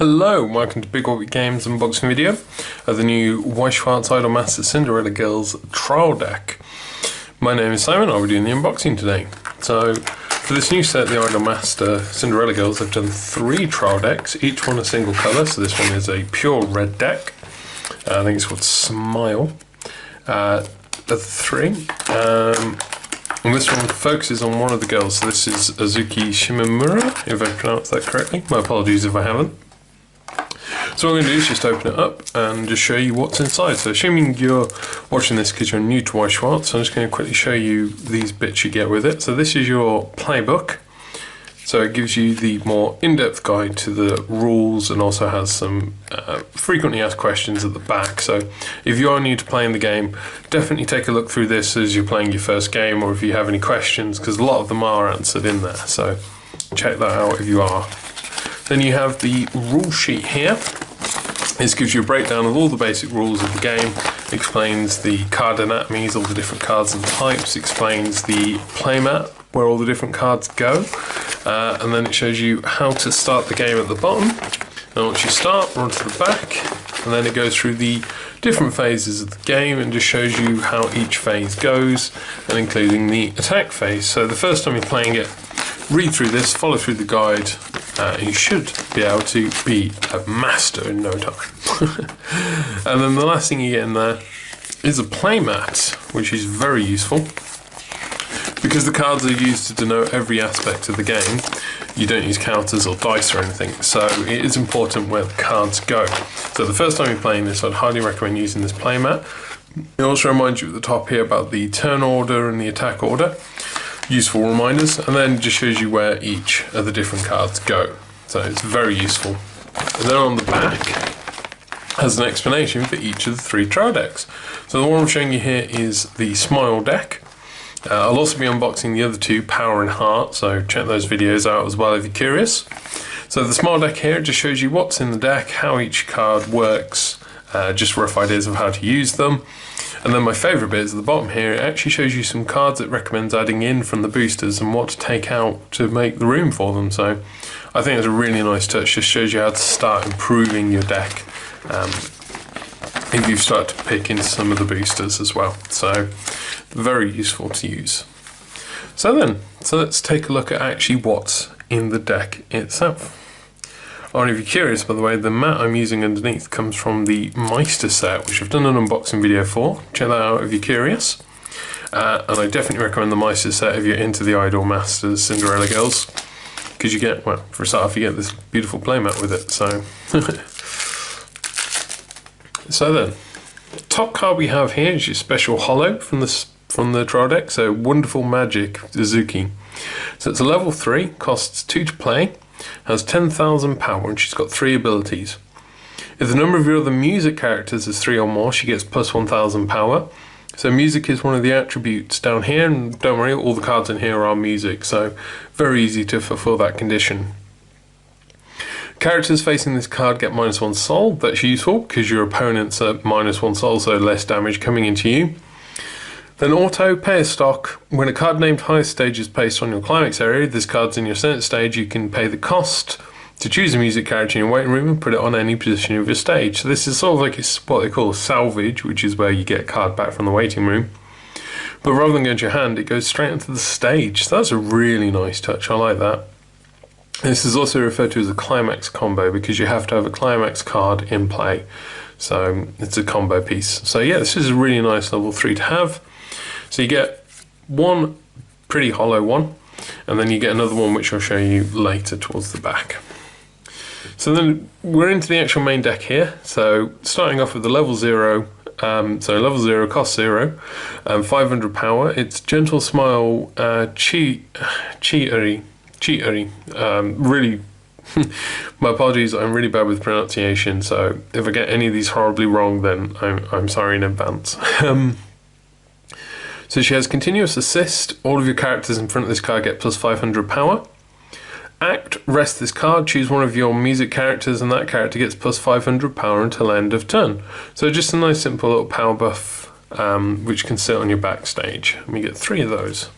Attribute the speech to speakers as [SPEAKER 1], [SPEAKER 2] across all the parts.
[SPEAKER 1] Hello, and welcome to Big Orbit Games unboxing video of the new Weiss Schwarz Idolmaster Cinderella Girls trial deck. My name is Simon, I'll be doing the unboxing today. So, for this new set, the Idolmaster Cinderella Girls, I've done 3 trial decks, each one a single colour, so this one is a pure red deck. I think it's called Smile. Of the 3. And this one focuses on one of the girls, so this is Azuki Shimamura, if I pronounced that correctly. My apologies if I haven't. So what I'm going to do is just open it up and just show you what's inside. So assuming you're watching this because you're new to Weiss Schwarz, I'm just going to quickly show you these bits you get with it. So this is your playbook. So it gives you the more in-depth guide to the rules and also has some frequently asked questions at the back. So if you are new to playing the game, definitely take a look through this as you're playing your first game, or if you have any questions, because a lot of them are answered in there. So check that out if you are. Then you have the rule sheet here. This gives you a breakdown of all the basic rules of the game, explains the card anatomies, all the different cards and types, explains the playmat, where all the different cards go, and then it shows you how to start the game at the bottom. And once you start, run to the back, and then it goes through the different phases of the game and just shows you how each phase goes, and including the attack phase. So the first time you're playing it, read through this, follow through the guide, and you should be able to be a master in no time. And then the last thing you get in there is a playmat, which is very useful. Because the cards are used to denote every aspect of the game, you don't use counters or dice or anything, so it is important where the cards go. So the first time you're playing this, I'd highly recommend using this playmat. It also reminds you at the top here about the turn order and the attack order. Useful reminders, and then just shows you where each of the different cards go. So it's very useful. And then on the back has an explanation for each of the 3 trial decks. So the one I'm showing you here is the Smile deck. I'll also be unboxing the other 2, Power and Heart, so check those videos out as well if you're curious. So the Smile deck here just shows you what's in the deck, how each card works, just rough ideas of how to use them. And then my favourite bit is at the bottom here, it actually shows you some cards it recommends adding in from the boosters and what to take out to make the room for them. So I think it's a really nice touch, just shows you how to start improving your deck if you start to pick in some of the boosters as well. So very useful to use. So let's take a look at actually what's in the deck itself. Oh, and if you're curious, by the way, the mat I'm using underneath comes from the Meister set, which I've done an unboxing video for. Check that out if you're curious. And I definitely recommend the Meister set if you're into the Idolmaster Cinderella Girls, because you get, well, for a start off, you get this beautiful playmat with it. So, so then, the top card we have here is your special holo from the trial deck. So, Wonderful Magic Azuki. So it's a level 3, costs 2 to play. Has 10,000 power and she's got 3 abilities. If the number of your other music characters is 3 or more, she gets plus 1,000 power. So music is one of the attributes down here, and don't worry, all the cards in here are music, so very easy to fulfill that condition. Characters facing this card get -1 soul. That's useful because your opponents are -1 soul, so less damage coming into you. Then auto, pay a stock. When a card named highest stage is placed on your climax area, this card's in your center stage, you can pay the cost to choose a music character in your waiting room and put it on any position of your stage. So this is sort of like what they call salvage, which is where you get a card back from the waiting room. But rather than going to your hand, it goes straight onto the stage. So that's a really nice touch, I like that. This is also referred to as a climax combo because you have to have a climax card in play. So it's a combo piece. So yeah, this is a really nice level 3 to have. So you get one pretty hollow one, and then you get another one which I'll show you later towards the back. So then we're into the actual main deck here. So starting off with the level 0, so level 0 costs 0, 500 power. It's Gentle Smile Cheatery. Really, my apologies, I'm really bad with pronunciation, so if I get any of these horribly wrong, then I'm sorry in advance. So she has continuous assist. All of your characters in front of this card get plus 500 power. Act, rest this card, choose one of your music characters, and that character gets plus 500 power until end of turn. So just a nice simple little power buff, which can sit on your backstage. And we get 3 of those.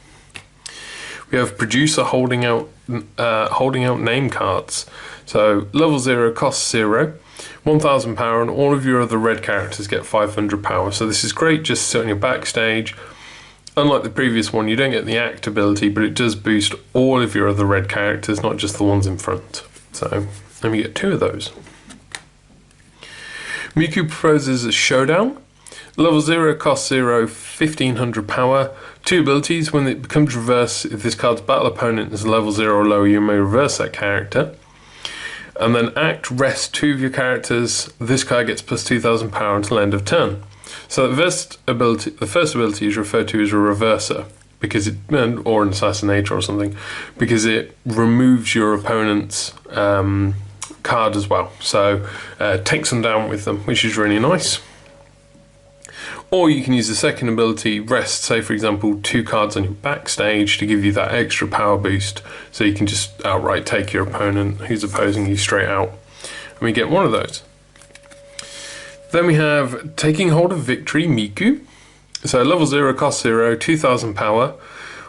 [SPEAKER 1] We have producer holding out name cards. So level 0 costs 0, 1000 power, and all of your other red characters get 500 power. So this is great just to sit on your backstage. Unlike the previous one, you don't get the act ability, but it does boost all of your other red characters, not just the ones in front. So let me get 2 of those. Miku proposes a showdown. Level 0 costs 0, 1500 power. 2 abilities. When it becomes reverse, if this card's battle opponent is level 0 or lower, you may reverse that character. And then act, rest 2 of your characters. This card gets plus 2000 power until end of turn. So the first ability is referred to as a reverser, because it, or an assassinator or something, because it removes your opponent's card as well. So takes them down with them, which is really nice. Or you can use the second ability, rest, say for example 2 cards on your backstage to give you that extra power boost, so you can just outright take your opponent who's opposing you straight out. And we get 1 of those. Then we have Taking Hold of Victory, Miku. So level 0 costs 0, 2000 power.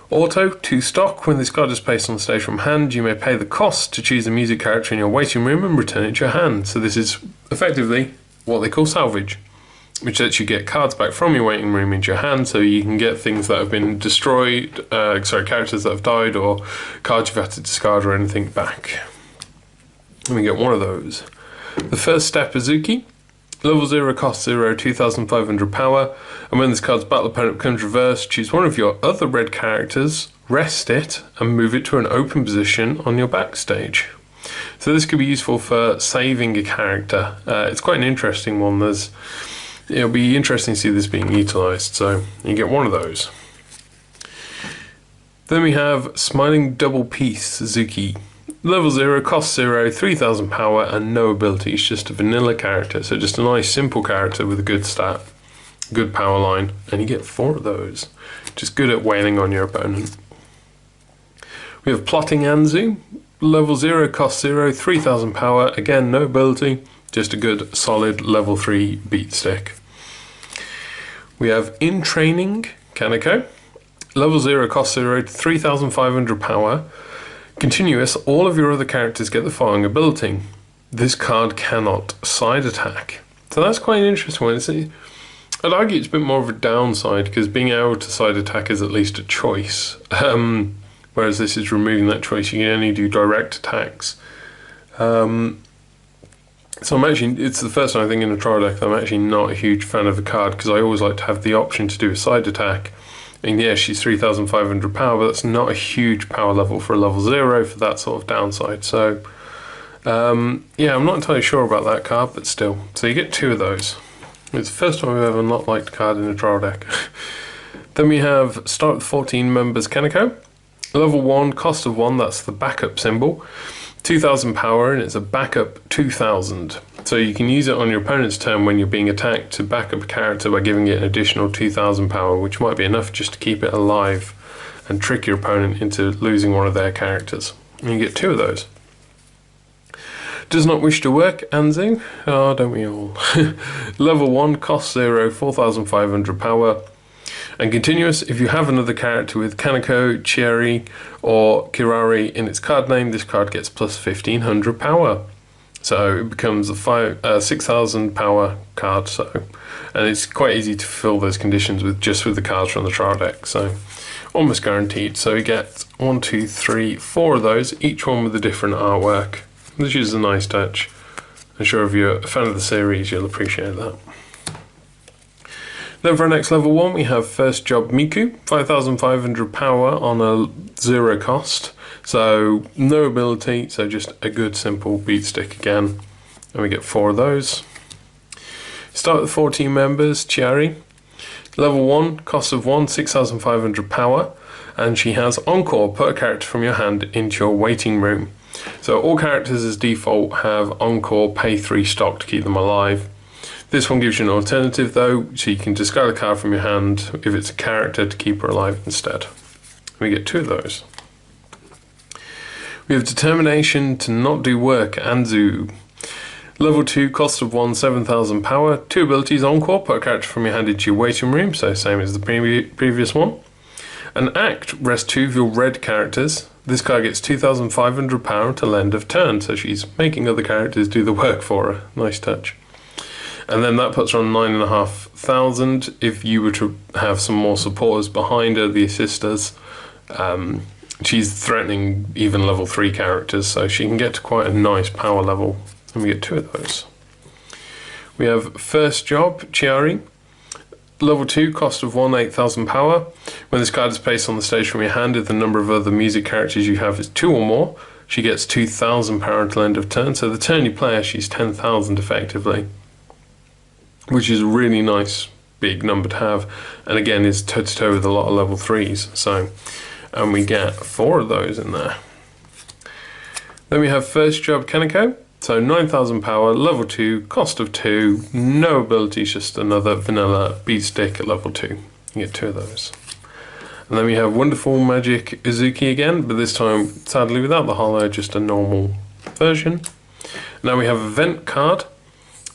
[SPEAKER 1] Auto, 2 stock. When this card is placed on the stage from hand, you may pay the cost to choose a music character in your waiting room and return it to your hand. So this is effectively what they call salvage, which lets you get cards back from your waiting room into your hand, so you can get things that have been destroyed, characters that have died, or cards you've had to discard or anything back. And we get 1 of those. The first step, Azuki. Level 0 costs 0, 2500 power, and when this card's battle opponent becomes reversed, choose 1 of your other red characters, rest it, and move it to an open position on your backstage. So this could be useful for saving a character. It's quite an interesting one. It'll be interesting to see this being utilised, so you get 1 of those. Then we have Smiling Double Piece, Suzuki. Level 0 costs 0, 3000 power, and no abilities, just a vanilla character. So just a nice simple character with a good stat, good power line, and you get 4 of those. Just good at wailing on your opponent. We have Plotting Anzu. Level 0 costs 0, 3000 power, again no ability, just a good solid level 3 beat stick. We have In Training, Kaneko. Level 0 costs 0, 3500 power. Continuous, all of your other characters get the following ability. This card cannot side attack. So that's quite an interesting one. I'd argue it's a bit more of a downside, because being able to side attack is at least a choice. Whereas this is removing that choice. You can only do direct attacks. So it's the first time I think in a trial deck I'm actually not a huge fan of the card, because I always like to have the option to do a side attack. And yeah, she's 3500 power, but that's not a huge power level for a level 0 for that sort of downside. So yeah, I'm not entirely sure about that card, but still. So you get 2 of those. It's the first time I've ever not liked a card in a trial deck. Then we have start with 14 members Kaneko. Level 1, cost of 1, that's the backup symbol. 2000 power, and it's a backup 2000. So you can use it on your opponent's turn when you're being attacked to back up a character by giving it an additional 2000 power, which might be enough just to keep it alive and trick your opponent into losing 1 of their characters. And you get 2 of those. Does not wish to work, Anzu. Oh, don't we all? Level 1, cost 0, 4500 power. And continuous, if you have another character with Kaneko, Chieri, or Kirari in its card name, this card gets plus 1500 power. So it becomes a 6000 power card. And it's quite easy to fulfill those conditions with the cards from the trial deck. So almost guaranteed. So we get 1, 2, 3, 4 of those, each one with a different artwork, which is a nice touch. I'm sure if you're a fan of the series, you'll appreciate that. Then for our next level 1, we have First Job Miku, 5500 power on a 0 cost. So no ability, so just a good simple beat stick again. And we get 4 of those. Start with 14 members, Chiari. Level 1, cost of 1, 6500 power. And she has Encore, put a character from your hand into your waiting room. So all characters as default have Encore, pay 3 stock to keep them alive. This one gives you an alternative though, so you can discard a card from your hand if it's a character to keep her alive instead. We get 2 of those. We have Determination to Not Do Work, Anzu. Level 2, cost of 1, 7000 power. 2 abilities, Encore, put a character from your hand into your waiting room, so same as the previous one. And Act, rest 2 of your red characters. this card gets £2,500 till end of turn, so she's making other characters do the work for her. Nice touch. And then that puts her on 9,500. If you were to have some more supporters behind her, the assisters, she's threatening even level 3 characters, so she can get to quite a nice power level. And we get 2 of those. We have First Job, Chiari. Level 2, cost of 1, 8,000 power. When this card is placed on the stage from your hand, if the number of other music characters you have is 2 or more, she gets 2,000 power until end of turn. So the turn you play her, she's 10,000 effectively, which is a really nice big number to have. And again, is toe-to-toe with a lot of level 3s. So, and we get 4 of those in there. Then we have First Job, Kaneko. So 9,000 power, level 2, cost of 2, no abilities, just another vanilla beat stick at level 2. You get 2 of those. And then we have Wonderful Magic Izuki again, but this time, sadly, without the holo, just a normal version. Now we have Event Card.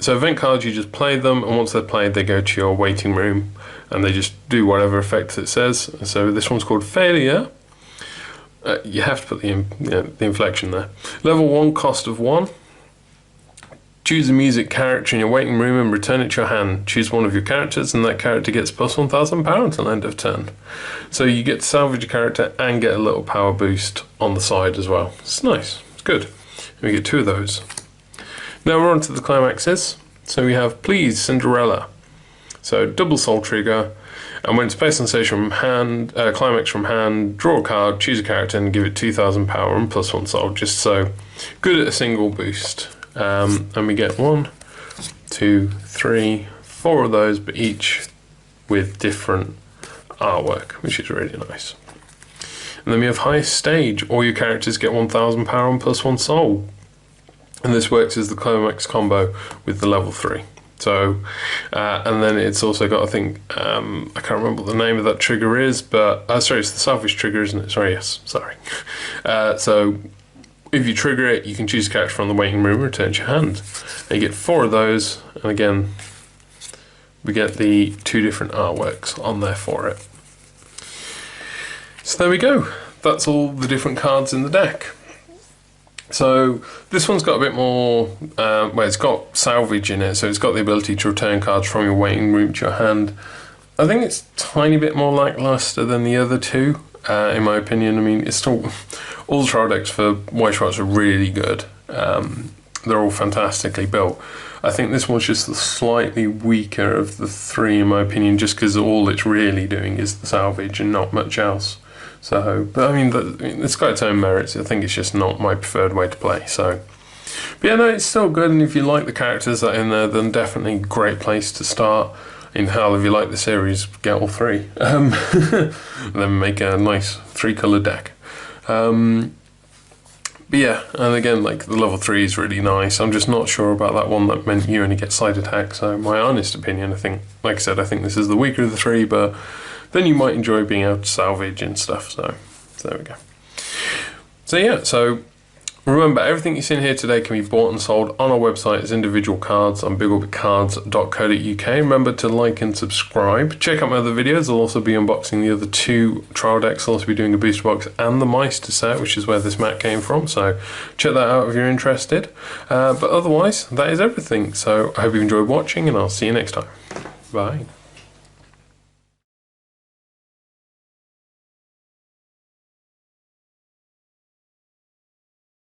[SPEAKER 1] So event cards, you just play them, and once they're played, they go to your waiting room, and they just do whatever effect it says. So this one's called Failure. You have to put the inflection there. Level 1, cost of 1. Choose a music character in your waiting room and return it to your hand. Choose one of your characters and that character gets plus 1,000 power until end of turn. So you get to salvage a character and get a little power boost on the side as well. It's nice, it's good. And we get 2 of those. Now we're on to the climaxes. So we have Please Cinderella. So double soul trigger, and when it's placed on stage from hand, climax from hand, draw a card, choose a character and give it 2,000 power and plus 1 soul, just so good at a single boost. And we get 1, 2, 3, 4 of those, but each with different artwork, which is really nice. And then we have Highest Stage. All your characters get 1,000 power and plus 1 soul. And this works as the climax combo with the level 3. So, and then it's also got, I think, I can't remember what the name of that trigger is, but, sorry, it's the salvage trigger, isn't it? Sorry, yes, sorry. So, if you trigger it, you can choose a character from the waiting room, return to your hand. And you get 4 of those, and again, we get the 2 different artworks on there for it. So there we go. That's all the different cards in the deck. So this one's got a bit more, well, it's got salvage in it, so it's got the ability to return cards from your waiting room to your hand. I think it's a tiny bit more lackluster than the other 2. In my opinion. I mean, it's still, all the trial decks for Weiss Schwarz are really good. They're all fantastically built. I think this one's just the slightly weaker of the 3 in my opinion, just because all it's really doing is the salvage and not much else. So, but I mean, it's got its own merits. I think it's just not my preferred way to play. So, but yeah, no, it's still good, and if you like the characters that are in there, then definitely a great place to start. In hell, if you like the series, get all 3. And then make a nice 3-colour deck. But yeah, and again, like the level 3 is really nice. I'm just not sure about that one that meant you only get side attack. So my honest opinion, I think, like I said, I think this is the weaker of the 3, but then you might enjoy being able to salvage and stuff. So there we go. So yeah, so remember, everything you've seen here today can be bought and sold on our website as individual cards on bigorbitcards.co.uk. Remember to like and subscribe. Check out my other videos. I'll also be unboxing the other 2 trial decks. I'll also be doing a booster box and the Meister set, which is where this mat came from. So check that out if you're interested. But otherwise, that is everything. So I hope you enjoyed watching, and I'll see you next time. Bye.